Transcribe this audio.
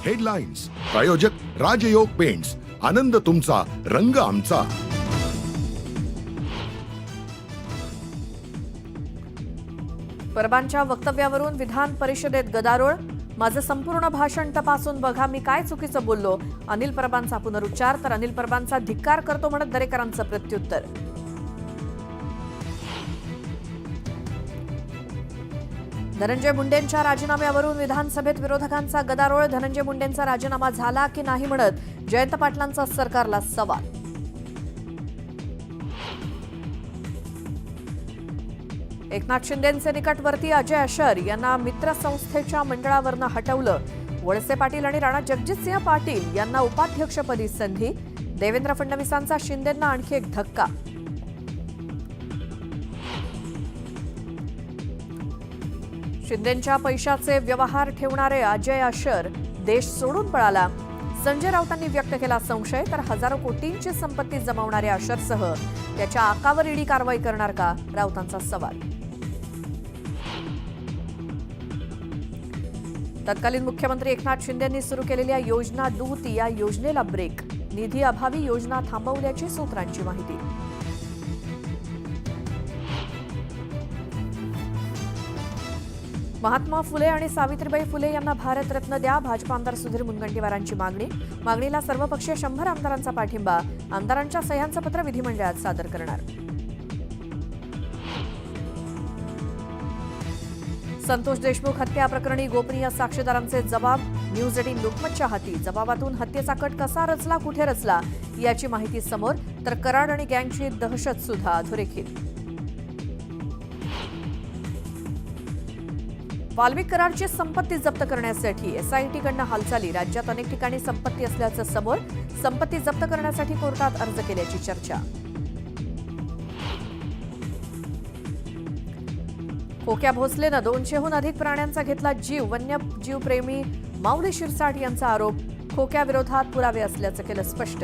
Headlines प्रायोजक राजयोग paints, आनंद तुमचा, रंग आमचा. परबांच्या वक्तव्यावरून विधान परिषदेत गदारोळ. माझं संपूर्ण भाषण तपासून बघा, मी काय चुकीचं बोललो. अनिल परबांचा पुनरुच्चार, तर अनिल परबांचा धिक्कार करतो म्हणत दरेकरांचं प्रत्युत्तर. धनंजय मुंडेंच्या राजीनाम्यावरून विधानसभेत विरोधकांचा गदारोळ. धनंजय मुंडेंचा राजीनामा झाला की नाही म्हणत जयंत पाटलांचा सरकारला सवाल. एकनाथ शिंदेंचे निकटवर्ती अजय अशर यांना मित्र संस्थेच्या मंडळावरनं हटवलं. वळसे पाटील आणि राणा जगजितसिंह पाटील यांना उपाध्यक्षपदी संधी. देवेंद्र फडणवीसांचा शिंदेंना आणखी एक धक्का. शिंदेंच्या पैशाचे व्यवहार ठेवणारे अजय अशर देश सोडून पळाला. संजय राऊतांनी व्यक्त केला संशय, तर हजारो कोटींची संपत्ती जमवणाऱ्या अशरसह त्याच्या आकावर ईडी कारवाई करणार का, राऊतांचा सवाल. तत्कालीन मुख्यमंत्री एकनाथ शिंदेंनी सुरू केलेल्या योजना दूत या योजनेला ब्रेक. निधी अभावी योजना थांबवल्याची सूत्रांची माहिती. महात्मा फुले आणि सावित्रीबाई फुले यांना भारतरत्न द्या. भाजपा आमदार सुधीर मुनगंटीवारांची मागणीला सर्वपक्षीय 100 आमदारांचा पाठिंबा. आमदारांच्या सह्यांचं पत्र विधिमंडळात सादर करणार. संतोष देशमुख हत्या प्रकरणी गोपनीय साक्षीदारांचे जबाब. न्यूज 18 लोकमतच्या हाती. जबाबातून हत्येचा कट कसा रचला, कुठे रचला याची माहिती समोर, तर कराड आणि गँगची दहशत सुद्धा अधोरेखित. वाल्मिक कराडची संपत्ती जप्त करण्यासाठी एसआयटीकडनं हालचाली. राज्यात अनेक ठिकाणी संपत्ती असल्याचं समोर. संपत्ती जप्त करण्यासाठी कोर्टात अर्ज केल्याची चर्चा. खोक्या भोसलेनं 200हून अधिक प्राण्यांचा घेतला जीव. वन्यजीवप्रेमी माऊली शिरसाट यांचा आरोप. खोक्याविरोधात पुरावे असल्याचं केलं स्पष्ट.